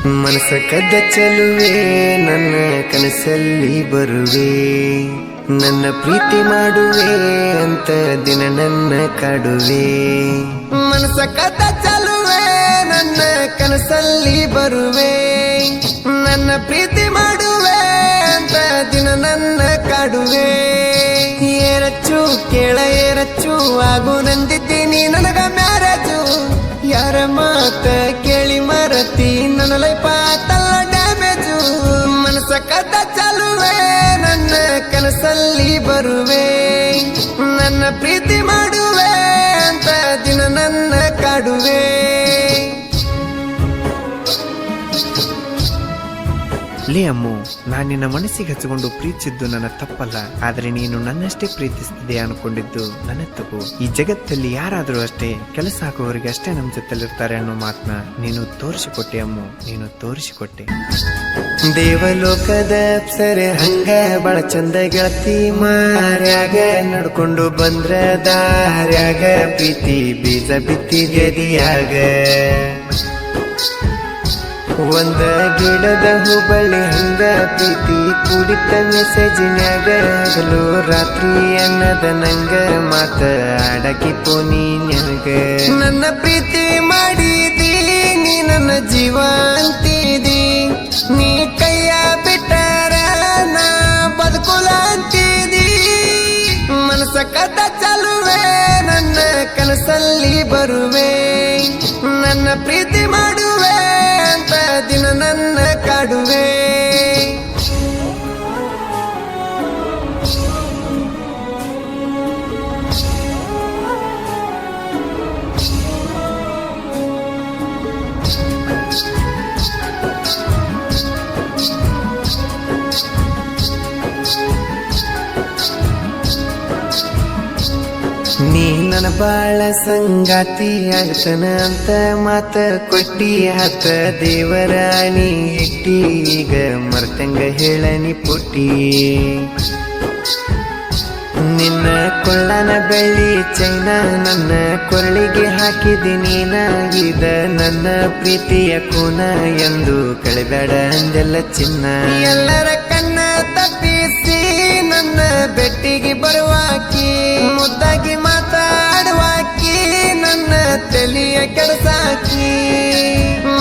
ಮನಸ ಕದ್ದ ಚೆಲುವೆ ನನ್ನ ಕನಸಲ್ಲಿ ಬರುವೆ, ನನ್ನ ಪ್ರೀತಿ ಮಾಡುವೆ ಅಂತ ದಿನ ನನ್ನ ಕಾಡುವೆ. ಮನಸ ಕದ್ದ ಚೆಲುವೆ ನನ್ನ ಕನಸಲ್ಲಿ ಬರುವೆ, ನನ್ನ ಪ್ರೀತಿ ಮಾಡುವೆ ಅಂತ ದಿನ ನನ್ನ ಕಾಡುವೆ. ಏರಚ್ಚು ಕೇಳ ಏರಚ್ಚು ಆಗು ನಂದಿದ್ದೀನಿ ನನಗ ಮ್ಯಾರೇಜು. ಯಾರ ಮಾತ ಕೇಳಿ ಮರತಿ ನನ್ನ ಲೈಫ್ ಆತಲ್ಲ ಡ್ಯಾಮೇಜು. ಮನಸ ಕದ್ದ ಚೆಲುವೆ ನನ್ನ ಕನಸಲ್ಲಿ ಬರುವೆ, ನನ್ನ ಪ್ರೀತಿ ಮಾಡುವೆ ಅಂತ ದಿನ ನನ್ನ ಕಾಡುವೆ. ಲೇ ಅಮ್ಮು, ನಾನು ನಿನ್ನ ಮನಸ್ಸಿಗೆ ಹಚ್ಚಿಕೊಂಡು ಪ್ರೀತಿಸಿದ್ದು ನನ್ನ ತಪ್ಪಲ್ಲ, ಆದ್ರೆ ನೀನು ನನ್ನಷ್ಟೇ ಪ್ರೀತಿಸ್ತಿದೆ ಅನ್ಕೊಂಡಿದ್ದು ನನ್ನ ತಪ್ಪು. ಈ ಜಗತ್ತಲ್ಲಿ ಯಾರಾದ್ರೂ ಅಷ್ಟೇ, ಕೆಲಸ ಹಾಕುವವರಿಗೆ ಅಷ್ಟೇ ನಮ್ಮ ಜೊತೆಲಿರ್ತಾರೆ ಅನ್ನೋ ಮಾತನ್ನ ನೀನು ತೋರಿಸಿಕೊಟ್ಟೆ ಅಮ್ಮು, ನೀನು ತೋರಿಸಿಕೊಟ್ಟೆ. ದೇವಲೋಕದ ಅಪ್ಸರೆ ಹಂಗ ಬಳ ಚಂದ ಗೆಳತಿ ಮಾರ್ಯಾಗ, ನಡ್ಕೊಂಡು ಬಂದ್ರ ದಾರ್ಯಾಗ ಪ್ರೀತಿ ಬೀಜ ಬಿತ್ತಿ ಗದಿಯಾಗ. ಒಂದ ಗಿಡದ ಹುಬ್ಬಳ್ಳಿ ಹಂಗ ಪ್ರೀತಿ ಕುಡಿತ ಮೆಸೇಜಿನ್ಯಾಗ, ಹಗಲು ರಾತ್ರಿ ಅನ್ನದ ನಂಗ ಮಾತ ಆಡಕಿ ಪೋನಿ ನನಗ. ನನ್ನ ಪ್ರೀತಿ ಮಾಡಿದಿ ನೀ ನನ್ನ ಜೀವ ಅಂತಿದಿ, ನೀ ಕೈಯ ಬಿಟ್ಟರ ನಾ ಬದುಕುಲ ಅಂತಿದಿ. ಮನಸ ಕದ್ದ ಚೆಲುವೆ ನನ್ನ ಕನಸಲ್ಲಿ ಬರುವೆ, ನನ್ನ ಪ್ರೀತಿ ಮಾಡುವೆ ಅಂತ ದಿನ ನನ್ನ ಕಾಡುವೆ. ನೀ ನನ್ನ ಬಾಳ ಸಂಗಾತಿ ಆಗ್ತನ ಅಂತ ಮಾತ ಕೊಟ್ಟಿ, ಹತ್ತ ದೇವರಾಣಿ ಇಟ್ಟಿ, ಈಗ ಮರ್ತಂಗ ಹೇಳನಿ ಪುಟ್ಟಿ. ನಿನ್ನ ಕೊಳ್ಳನ ಬೆಳ್ಳಿ ಚೈನ ನನ್ನ ಕೊರಳಿಗೆ ಹಾಕಿದಿ ನೀನ, ಇದ ನನ್ನ ಪ್ರೀತಿಯ ಕೂನ ಎಂದು ಕಳೆಬೇಡ ಅಂದೆಲ್ಲ ಚಿನ್ನ. ಎಲ್ಲರ ಕಣ್ಣ ತಪ್ಪಿಸಿ ನನ್ನ ಬೆಟ್ಟಿಗೆ ಬರುವಾಕಿ, ಮುದ್ದಾಗಿ ಮಾತಾಡುವಾಕಿ, ನನ್ನ ತಲೆಯ ಕೆಡಸಾಕಿ.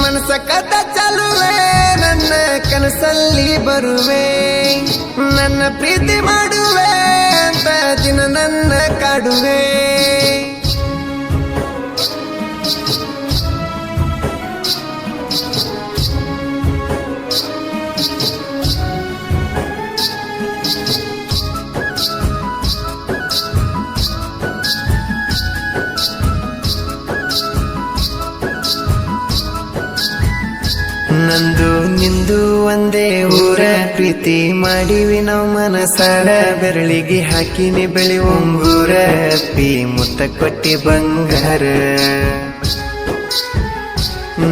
ಮನಸ ಕದ್ದ ಚೆಲುವೆ ನನ್ನ ಕನಸಲ್ಲಿ ಬರುವೆ, ನನ್ನ ಪ್ರೀತಿ ಮಾಡುವೆ ಅಂತ ದಿನ ನನ್ನ ಕಾಡುವೆ. ನಂದು ನಿಂದು ಒಂದೇ ಊರ, ಪ್ರೀತಿ ಮಾಡಿವಿ ನಾವು ಮನಸಾರ, ಬೆರಳಿಗೆ ಹಾಕಿನಿ ಬೆಳಿ ಉಂಗೂರ, ಅಪ್ಪಿ ಮುತ್ತ ಕೊಟ್ಟಿ ಬಂಗಾರ.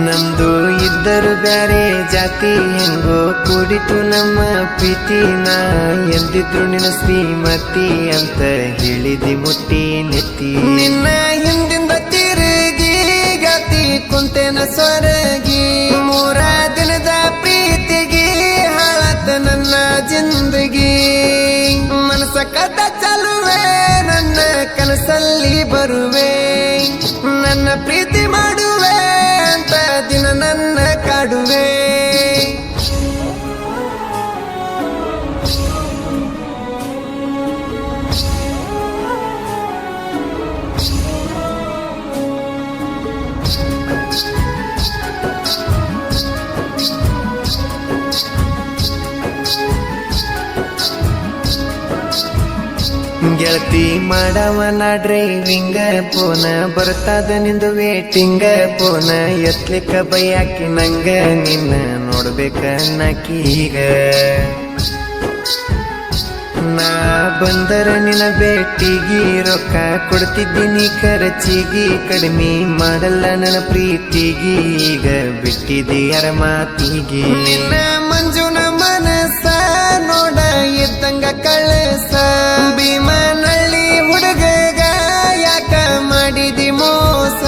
ನಮ್ದು ಇದ್ದರು ಬ್ಯಾರೆ ಜಾತಿ, ಹೆಂಗೋ ಕೂಡಿತು ನಮ್ಮ ಪ್ರೀತಿ, ನಾ ಎಂದಿದ್ರು ನಿನ್ನ ಶ್ರೀಮತಿ ಅಂತ ಹೇಳಿದಿ ಮುಟ್ಟಿ ನೆತ್ತಿ. ನಿನ್ನ ಹಿಂದಿಂದ ತಿರುಗಿ ಗತಿ ಕುಂತೇನ ಸ್ವರಗಿ, ಮೂರ ದಿನದ ಪ್ರೀತಿಗೆ ಹಾಳತ ನನ್ನ ಜಿಂದಗಿ. ಮನಸ ಕದ್ದ ಚೆಲುವೆ ನನ್ನ ಕನಸಲ್ಲಿ ಬರುವೆ, ನನ್ನ ಪ್ರೀತಿ ಮಾಡುವೆ ಅಂತ ದಿನ ನನ್ನ ಕಾಡುವೆ. ಗೆಳತಿ ಮಾಡವನ ಡ್ರೈವಿಂಗ, ಪೋನ ಬರ್ತದ ನಿಂದು ವೇಟಿಂಗ, ಪೋನ ಎತ್ಲಿಕ್ಕ ಬೈಯಾಕಿ ನಂಗ, ನಿನ್ನ ನೋಡ್ಬೇಕ ಅನ್ನಕೀಗ. ನಾ ಬಂದರ ನಿನ್ನ ಭೇಟಿಗಿ ರೊಕ್ಕ ಕೊಡ್ತಿದ್ದೀನಿ ಖರ್ಚಿಗಿ, ಕಡಿಮೆ ಮಾಡಲ್ಲ ನನ್ನ ಪ್ರೀತಿಗಿ, ಈಗ ಬಿಟ್ಟಿದಿ ಯಾರ ಮಾತಿಗಿ. ನಿನ್ನ ಮಂಜುನ ಮನಸ ನೋಡ ಇದ್ದಂಗ ಕಳಸ, ಭೀಮನಳ್ಳಿ ಹುಡುಗಗ ಯಾಕ ಮಾಡಿದಿ ಮೋಸ.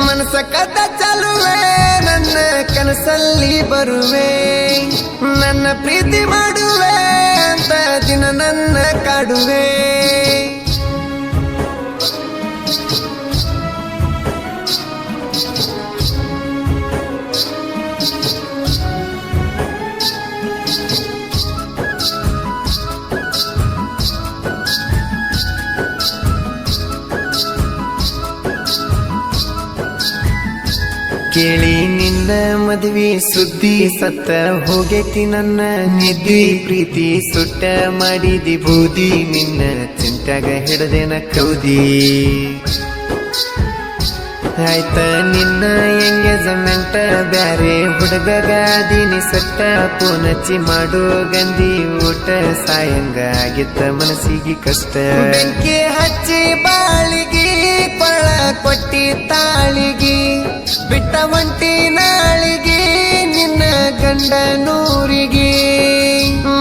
ಮನಸ ಕದ್ದ ಚೆಲುವೆ ನನ್ನ ನನ್ನ ಕನಸಲ್ಲಿ ಬರುವೆ, ನನ್ನ ಪ್ರೀತಿ ಮಾಡುವೆ ಅಂತ ದಿನ ನನ್ನ ಕಾಡುವೆ. ಕೇಳಿ ನಿನ್ನ ಮದುವೆ ಸುದ್ದಿ, ಸತ್ತ ಹೋಗೈತಿ ನನ್ನ ನಿದ್ದಿ. ಪ್ರೀತಿ ಸುಟ್ಟ ಮಾಡಿದಿ ಬೂದಿ, ನಿನ್ನ ಚಿಂತ್ಯಾಗ ಹಿಡದೇನ ಕೌದಿ. ಆಯ್ತ ನಿನ್ನ ಎಂಗೇಜ್ಮೆಂಟ್ ಬ್ಯಾರೆ ಹುಡುಗಗಾದೀನಿ ಸಟ್ಟ. ಪೋನಚ್ಚಿ ಮಾಡೋ ಗಂದಿ ಊಟ, ಸಾಯಂಗ ಆಗಿತ್ತ ಮನಸ್ಸಿಗೆ ಕಷ್ಟ. ಬೆಂಕಿ ಹಚ್ಚಿ ಬಾಳಿಗೆ ಕೊಳ ಕೊಟ್ಟಿ ತಾಳಿಗೆ, ಬಿಟ್ಟ ಒಂಟಿ ನಾಳಿಗೆ ನಿನ್ನ ಗಂಡ ನೂರಿಗೆ.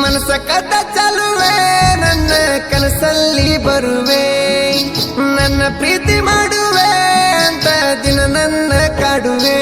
ಮನಸ ಕದ್ದ ಚಲುವೆ ನನ್ನ ಕನಸಲ್ಲಿ ಬರುವೆ, ನನ್ನ ಪ್ರೀತಿ ಮಾಡುವೆ ಅಂತ ದಿನ ನನ್ನ ಕಾಡುವೆ.